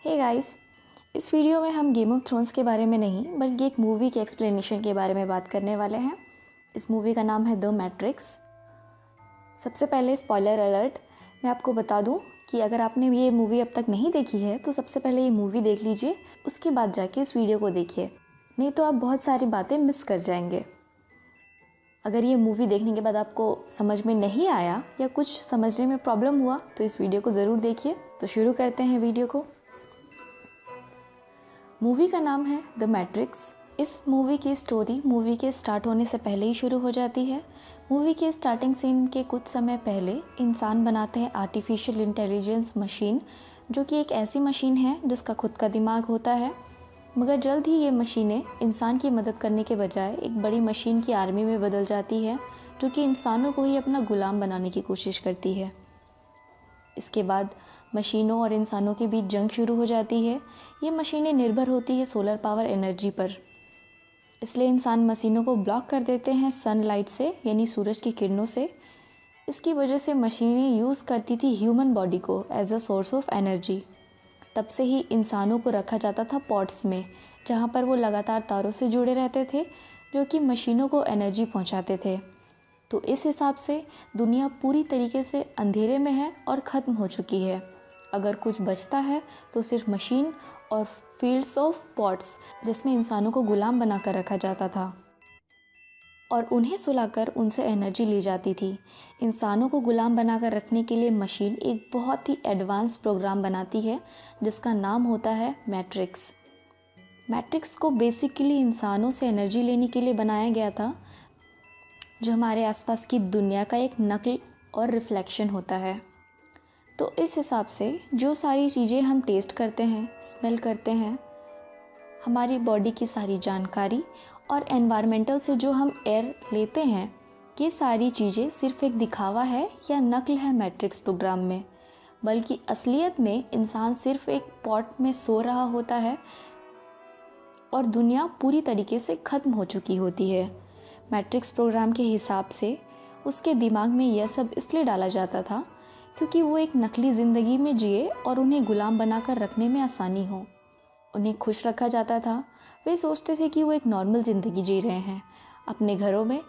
Hey guys, इस video में हम गेम ऑफ थ्रोन्स के बारे में नहीं बल्कि एक मूवी के एक्सप्लेनेशन के बारे में बात करने वाले हैं। इस मूवी का नाम है द मैट्रिक्स। सबसे पहले स्पॉइलर अलर्ट, मैं आपको बता दूं कि अगर आपने ये मूवी अब तक नहीं देखी है तो सबसे पहले ये मूवी देख लीजिए, उसके बाद जाके इस वीडियो को देखिए, नहीं तो आप बहुत सारी बातें मिस कर जाएंगे। अगर ये मूवी देखने के बाद आपको समझ में नहीं आया या कुछ समझने में प्रॉब्लम हुआ तो इस वीडियो को ज़रूर देखिए। तो शुरू करते हैं वीडियो को। मूवी का नाम है द मैट्रिक्स। इस मूवी की स्टोरी मूवी के स्टार्ट होने से पहले ही शुरू हो जाती है। मूवी के स्टार्टिंग सीन के कुछ समय पहले इंसान बनाते हैं आर्टिफिशियल इंटेलिजेंस मशीन, जो कि एक ऐसी मशीन है जिसका खुद का दिमाग होता है। मगर जल्द ही ये मशीनें इंसान की मदद करने के बजाय एक बड़ी मशीन की आर्मी में बदल जाती है, जो कि इंसानों को ही अपना गुलाम बनाने की कोशिश करती है। इसके बाद मशीनों और इंसानों के बीच जंग शुरू हो जाती है। ये मशीनें निर्भर होती है सोलर पावर एनर्जी पर, इसलिए इंसान मशीनों को ब्लॉक कर देते हैं सनलाइट से, यानी सूरज की किरणों से। इसकी वजह से मशीनें यूज़ करती थी ह्यूमन बॉडी को as a source of energy. तब से ही इंसानों को रखा जाता था पॉट्स में, जहाँ पर वो लगातार तारों से जुड़े रहते थे जो कि मशीनों को एनर्जी पहुँचाते थे। तो इस हिसाब से दुनिया पूरी तरीके से अंधेरे में है और ख़त्म हो चुकी है। अगर कुछ बचता है तो सिर्फ मशीन और फील्ड्स ऑफ पॉट्स, जिसमें इंसानों को गुलाम बनाकर रखा जाता था और उन्हें सुलाकर उनसे एनर्जी ली जाती थी। इंसानों को गुलाम बनाकर रखने के लिए मशीन एक बहुत ही एडवांस प्रोग्राम बनाती है जिसका नाम होता है मैट्रिक्स। मैट्रिक्स को बेसिकली इंसानों से एनर्जी लेने के लिए बनाया गया था, जो हमारे आसपास की दुनिया का एक नकल और रिफ्लेक्शन होता है। तो इस हिसाब से जो सारी चीज़ें हम टेस्ट करते हैं, स्मेल करते हैं, हमारी बॉडी की सारी जानकारी और एनवायरमेंटल से जो हम एयर लेते हैं, ये सारी चीज़ें सिर्फ एक दिखावा है या नकल है मैट्रिक्स प्रोग्राम में। बल्कि असलियत में इंसान सिर्फ एक पॉट में सो रहा होता है और दुनिया पूरी तरीके से ख़त्म हो चुकी होती है। मैट्रिक्स प्रोग्राम के हिसाब से उसके दिमाग में यह सब इसलिए डाला जाता था क्योंकि वो एक नकली ज़िंदगी में जिए और उन्हें गुलाम बनाकर रखने में आसानी हो। उन्हें खुश रखा जाता था। वे सोचते थे कि वो एक नॉर्मल ज़िंदगी जी रहे हैं अपने घरों में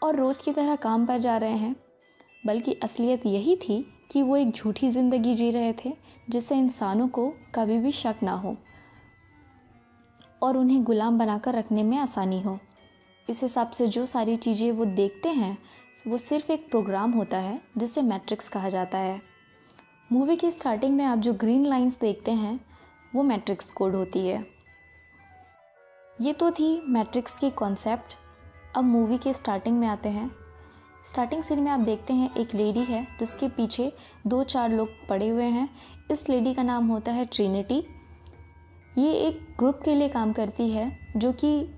और रोज़ की तरह काम पर जा रहे हैं, बल्कि असलियत यही थी कि वो एक झूठी ज़िंदगी जी रहे थे जिससे इंसानों को कभी भी शक ना हो और उन्हें गुलाम बनाकर रखने में आसानी हो। इस हिसाब से जो सारी चीज़ें वो देखते हैं वो सिर्फ एक प्रोग्राम होता है जिसे मैट्रिक्स कहा जाता है। मूवी के स्टार्टिंग में आप जो ग्रीन लाइंस देखते हैं वो मैट्रिक्स कोड होती है। ये तो थी मैट्रिक्स की कॉन्सेप्ट। अब मूवी के स्टार्टिंग में आते हैं। स्टार्टिंग सीन में आप देखते हैं एक लेडी है जिसके पीछे 2-4 लोग पड़े हुए हैं। इस लेडी का नाम होता है ट्रिनिटी। ये एक ग्रुप के लिए काम करती है जो कि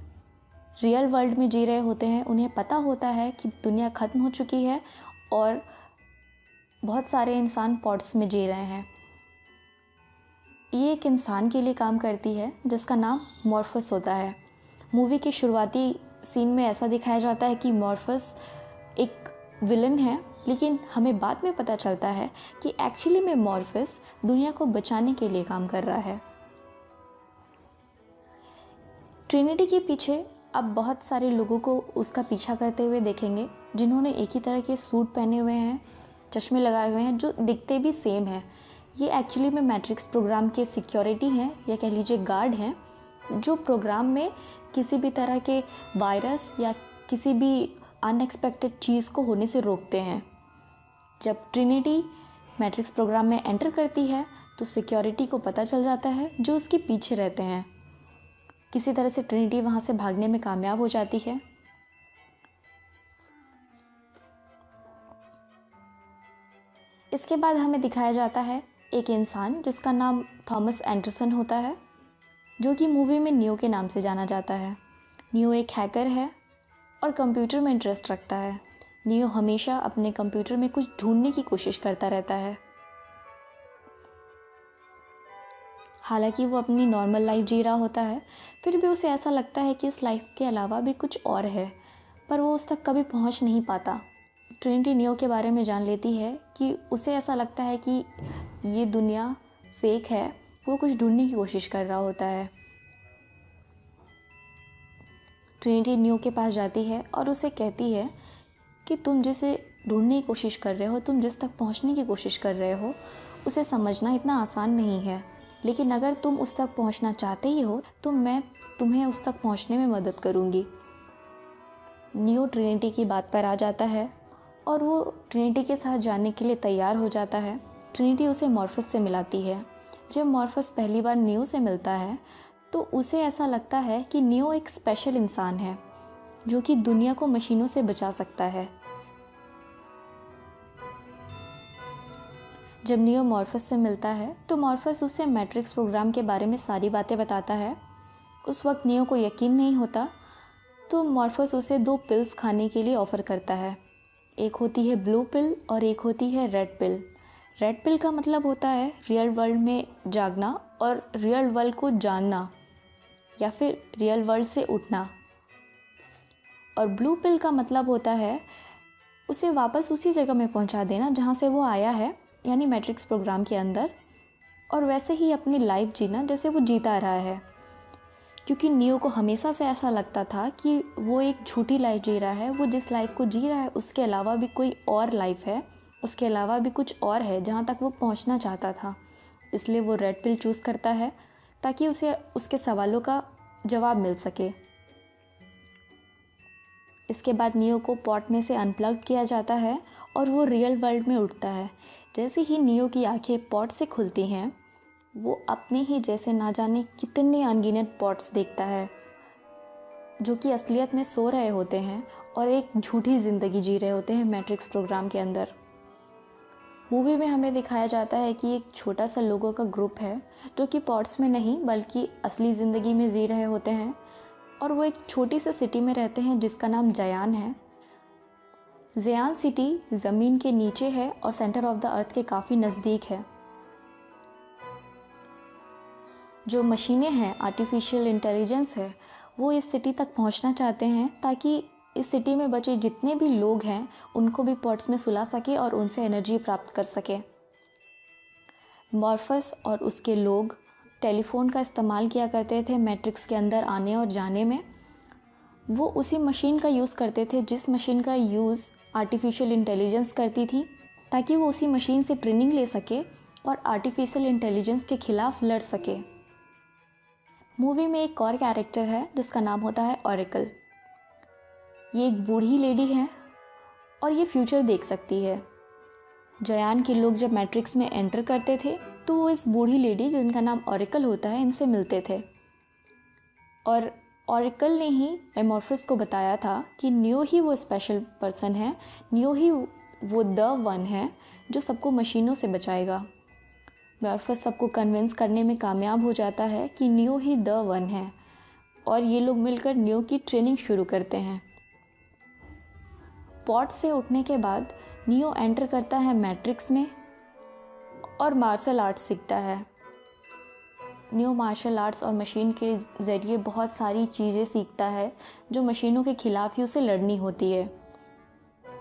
रियल वर्ल्ड में जी रहे होते हैं। उन्हें पता होता है कि दुनिया ख़त्म हो चुकी है और बहुत सारे इंसान पॉट्स में जी रहे हैं। ये एक इंसान के लिए काम करती है जिसका नाम मॉर्फस होता है। मूवी के शुरुआती सीन में ऐसा दिखाया जाता है कि मॉर्फस एक विलन है, लेकिन हमें बाद में पता चलता है कि एक्चुअली में मॉर्फस दुनिया को बचाने के लिए काम कर रहा है। ट्रिनिटी के पीछे अब बहुत सारे लोगों को उसका पीछा करते हुए देखेंगे जिन्होंने एक ही तरह के सूट पहने हुए हैं, चश्मे लगाए हुए हैं, जो दिखते भी सेम हैं। ये एक्चुअली में मैट्रिक्स प्रोग्राम के सिक्योरिटी हैं या कह लीजिए गार्ड हैं, जो प्रोग्राम में किसी भी तरह के वायरस या किसी भी अनएक्सपेक्टेड चीज़ को होने से रोकते हैं। जब ट्रिनिटी मैट्रिक्स प्रोग्राम में एंटर करती है तो सिक्योरिटी को पता चल जाता है, जो उसके पीछे रहते हैं। किसी तरह से ट्रिनिटी वहाँ से भागने में कामयाब हो जाती है। इसके बाद हमें दिखाया जाता है एक इंसान जिसका नाम थॉमस एंडरसन होता है, जो कि मूवी में नियो के नाम से जाना जाता है। नियो एक हैकर है और कंप्यूटर में इंटरेस्ट रखता है। नियो हमेशा अपने कंप्यूटर में कुछ ढूंढने की कोशिश करता रहता है। हालांकि वो अपनी नॉर्मल लाइफ जी रहा होता है, फिर भी उसे ऐसा लगता है कि इस लाइफ के अलावा भी कुछ और है, पर वो उस तक कभी पहुंच नहीं पाता। ट्रिनिटी नियो के बारे में जान लेती है कि उसे ऐसा लगता है कि ये दुनिया फेक है, वो कुछ ढूंढने की कोशिश कर रहा होता है। ट्रिनिटी नियो के पास जाती है और उसे कहती है कि तुम जिसे ढूंढने की कोशिश कर रहे हो, तुम जिस तक पहुंचने की कोशिश कर रहे हो, उसे समझना इतना आसान नहीं है, लेकिन अगर तुम उस तक पहुंचना चाहते ही हो तो मैं तुम्हें उस तक पहुंचने में मदद करूंगी। नियो ट्रिनिटी की बात पर आ जाता है और वो ट्रिनिटी के साथ जाने के लिए तैयार हो जाता है। ट्रिनिटी उसे मॉर्फस से मिलाती है। जब मॉर्फस पहली बार नियो से मिलता है तो उसे ऐसा लगता है कि नियो एक स्पेशल इंसान है जो कि दुनिया को मशीनों से बचा सकता है। जब नियो मॉर्फस से मिलता है तो मॉर्फस उसे मैट्रिक्स प्रोग्राम के बारे में सारी बातें बताता है। उस वक्त नियो को यकीन नहीं होता तो मॉर्फस उसे 2 पिल्स खाने के लिए ऑफ़र करता है। एक होती है ब्लू पिल और एक होती है रेड पिल। रेड पिल का मतलब होता है रियल वर्ल्ड में जागना और रियल वर्ल्ड को जानना या फिर रियल वर्ल्ड से उठना, और ब्लू पिल का मतलब होता है उसे वापस उसी जगह में पहुंचा देना जहां से वो आया है, यानी मैट्रिक्स प्रोग्राम के अंदर, और वैसे ही अपनी लाइफ जीना जैसे वो जीता रहा है। क्योंकि नियो को हमेशा से ऐसा लगता था कि वो एक झूठी लाइफ जी रहा है, वो जिस लाइफ को जी रहा है उसके अलावा भी कोई और लाइफ है, उसके अलावा भी कुछ और है जहाँ तक वो पहुँचना चाहता था। इसलिए वो रेड पिल चूज़ करता है ताकि उसे उसके सवालों का जवाब मिल सके। इसके बाद नियो को पॉट में से अनप्लग्ड किया जाता है और वो रियल वर्ल्ड में उठता है। जैसे ही नियो की आंखें पॉट से खुलती हैं वो अपने ही जैसे ना जाने कितने अनगिनत पॉट्स देखता है जो कि असलियत में सो रहे होते हैं और एक झूठी ज़िंदगी जी रहे होते हैं मैट्रिक्स प्रोग्राम के अंदर। मूवी में हमें दिखाया जाता है कि एक छोटा सा लोगों का ग्रुप है जो कि पॉट्स में नहीं बल्कि असली ज़िंदगी में जी रहे होते हैं, और वो एक छोटी सी सिटी में रहते हैं जिसका नाम जयान है। जयान सिटी ज़मीन के नीचे है और सेंटर ऑफ द अर्थ के काफ़ी नज़दीक है। जो मशीनें हैं, आर्टिफिशियल इंटेलिजेंस है, वो इस सिटी तक पहुंचना चाहते हैं ताकि इस सिटी में बचे जितने भी लोग हैं उनको भी पॉट्स में सुला सके और उनसे एनर्जी प्राप्त कर सके। मॉर्फस और उसके लोग टेलीफोन का इस्तेमाल किया करते थे मैट्रिक्स के अंदर आने और जाने में। वो उसी मशीन का यूज़ करते थे जिस मशीन का यूज़ आर्टिफिशियल इंटेलिजेंस करती थी, ताकि वो उसी मशीन से ट्रेनिंग ले सके और आर्टिफिशियल इंटेलिजेंस के खिलाफ लड़ सके। मूवी में एक और कैरेक्टर है जिसका नाम होता है ऑरेकल। ये एक बूढ़ी लेडी है और ये फ्यूचर देख सकती है। जयान के लोग जब मैट्रिक्स में एंटर करते थे तो वो इस बूढ़ी लेडी जिनका नाम ऑरेकल होता है इनसे मिलते थे, और ऑरेकल ने ही एमॉर्फस को बताया था कि नियो ही वो स्पेशल पर्सन है, नियो ही वो द वन है जो सबको मशीनों से बचाएगा। मॉर्फस सबको कन्विंस करने में कामयाब हो जाता है कि नियो ही द वन है, और ये लोग मिलकर नियो की ट्रेनिंग शुरू करते हैं। पॉट से उठने के बाद नियो एंटर करता है मैट्रिक्स में और मार्शल आर्ट्स सीखता है। नियो मार्शल आर्ट्स और मशीन के ज़रिए बहुत सारी चीज़ें सीखता है जो मशीनों के खिलाफ ही उसे लड़नी होती है।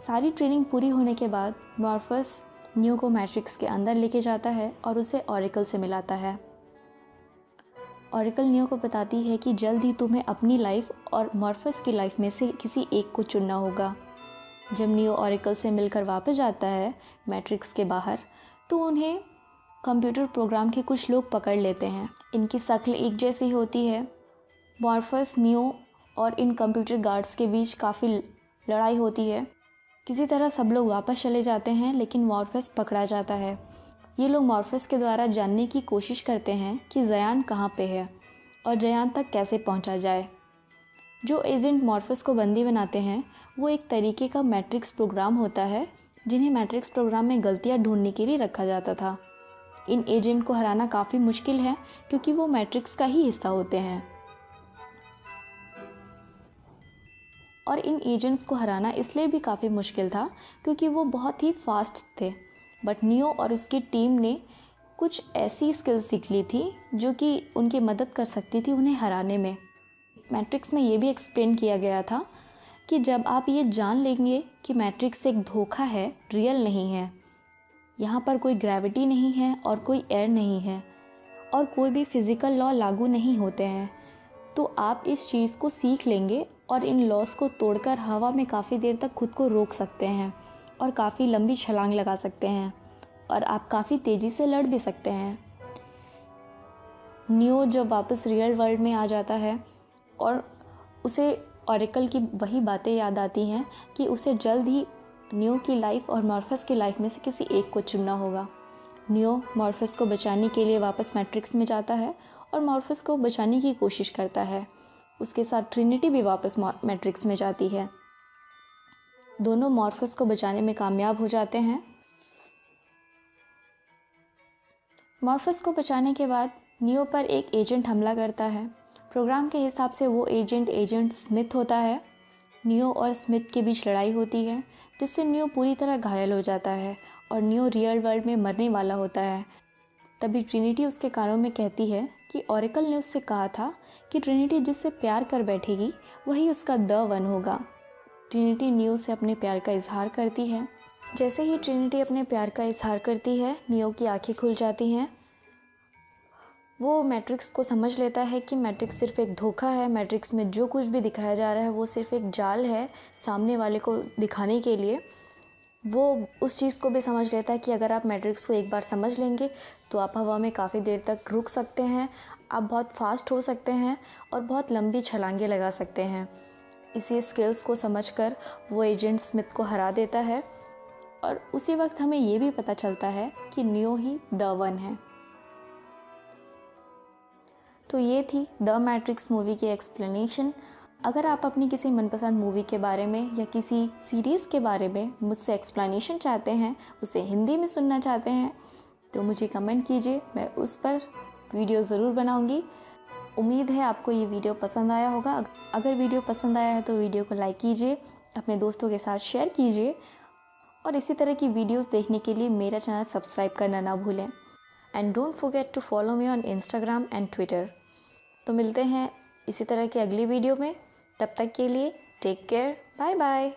सारी ट्रेनिंग पूरी होने के बाद मॉर्फस नियो को मैट्रिक्स के अंदर लेके जाता है और उसे ऑरेकल से मिलाता है। ऑरेकल नियो को बताती है कि जल्द ही तुम्हें अपनी लाइफ और मॉर्फस की लाइफ में से किसी एक को चुनना होगा। जब नियो ऑरेकल से मिलकर वापस जाता है मैट्रिक्स के बाहर तो उन्हें कंप्यूटर प्रोग्राम के कुछ लोग पकड़ लेते हैं। इनकी शक्ल एक जैसी होती है। मॉर्फस, नियो और इन कंप्यूटर गार्ड्स के बीच काफ़ी लड़ाई होती है। किसी तरह सब लोग वापस चले जाते हैं लेकिन मॉर्फस पकड़ा जाता है। ये लोग मॉर्फस के द्वारा जानने की कोशिश करते हैं कि जयान कहाँ पे है और जयान तक कैसे पहुँचा जाए। जो एजेंट मॉर्फस को बंदी बनाते हैं वो एक तरीके का मैट्रिक्स प्रोग्राम होता है जिन्हें मैट्रिक्स प्रोग्राम में गलतियाँ ढूंढने के लिए रखा जाता था। इन एजेंट को हराना काफ़ी मुश्किल है क्योंकि वो मैट्रिक्स का ही हिस्सा होते हैं, और इन एजेंट्स को हराना इसलिए भी काफ़ी मुश्किल था क्योंकि वो बहुत ही फास्ट थे। बट नियो और उसकी टीम ने कुछ ऐसी स्किल्स सीख ली थी जो कि उनकी मदद कर सकती थी उन्हें हराने में। मैट्रिक्स में ये भी एक्सप्लेन किया गया था कि जब आप ये जान लेंगे कि मैट्रिक्स एक धोखा है, रियल नहीं है, यहाँ पर कोई ग्रेविटी नहीं है और कोई एयर नहीं है, और कोई भी फिज़िकल लॉ लागू नहीं होते हैं। तो आप इस चीज़ को सीख लेंगे और इन लॉस को तोड़कर हवा में काफ़ी देर तक खुद को रोक सकते हैं और काफ़ी लंबी छलांग लगा सकते हैं और आप काफ़ी तेज़ी से लड़ भी सकते हैं। नियो जब वापस रियल वर्ल्ड में आ जाता है और उसे ऑरेकल की वही बातें याद आती हैं कि उसे जल्द ही नियो की लाइफ और मॉर्फस की लाइफ में से किसी एक को चुनना होगा। नियो मॉर्फस को बचाने के लिए वापस मैट्रिक्स में जाता है और मॉर्फस को बचाने की कोशिश करता है। उसके साथ ट्रिनिटी भी वापस मैट्रिक्स में जाती है। दोनों मॉर्फस को बचाने में कामयाब हो जाते हैं। मॉर्फस को बचाने के बाद नियो पर एक एजेंट हमला करता है। प्रोग्राम के हिसाब से वो एजेंट स्मिथ होता है। नियो और स्मिथ के बीच लड़ाई होती है जिससे नियो पूरी तरह घायल हो जाता है और नियो रियल वर्ल्ड में मरने वाला होता है। तभी ट्रिनिटी उसके कानों में कहती है कि ऑरेकल ने उससे कहा था कि ट्रिनिटी जिससे प्यार कर बैठेगी वही उसका द वन होगा। ट्रिनिटी नियो से अपने प्यार का इजहार करती है। जैसे ही ट्रिनिटी अपने प्यार का इजहार करती है, नियो की आंखें खुल जाती हैं। वो मैट्रिक्स को समझ लेता है कि मैट्रिक्स सिर्फ एक धोखा है। मैट्रिक्स में जो कुछ भी दिखाया जा रहा है वो सिर्फ एक जाल है सामने वाले को दिखाने के लिए। वो उस चीज़ को भी समझ लेता है कि अगर आप मैट्रिक्स को एक बार समझ लेंगे तो आप हवा में काफ़ी देर तक रुक सकते हैं, आप बहुत फास्ट हो सकते हैं और बहुत लंबी छलांगे लगा सकते हैं। इसी स्किल्स को समझकर वो एजेंट स्मिथ को हरा देता है और उसी वक्त हमें ये भी पता चलता है कि नियो ही द वन है। तो ये थी द मैट्रिक्स मूवी की एक्सप्लेनेशन। अगर आप अपनी किसी मनपसंद मूवी के बारे में या किसी सीरीज़ के बारे में मुझसे एक्सप्लेनेशन चाहते हैं, उसे हिंदी में सुनना चाहते हैं, तो मुझे कमेंट कीजिए, मैं उस पर वीडियो ज़रूर बनाऊंगी। उम्मीद है आपको ये वीडियो पसंद आया होगा। अगर वीडियो पसंद आया है तो वीडियो को लाइक कीजिए, अपने दोस्तों के साथ शेयर कीजिए और इसी तरह की वीडियोस देखने के लिए मेरा चैनल सब्सक्राइब करना ना भूलें। And don't forget to follow me on Instagram and Twitter. तो मिलते हैं इसी तरह की अगली वीडियो में। तब तक के लिए टेक केयर, बाय बाय।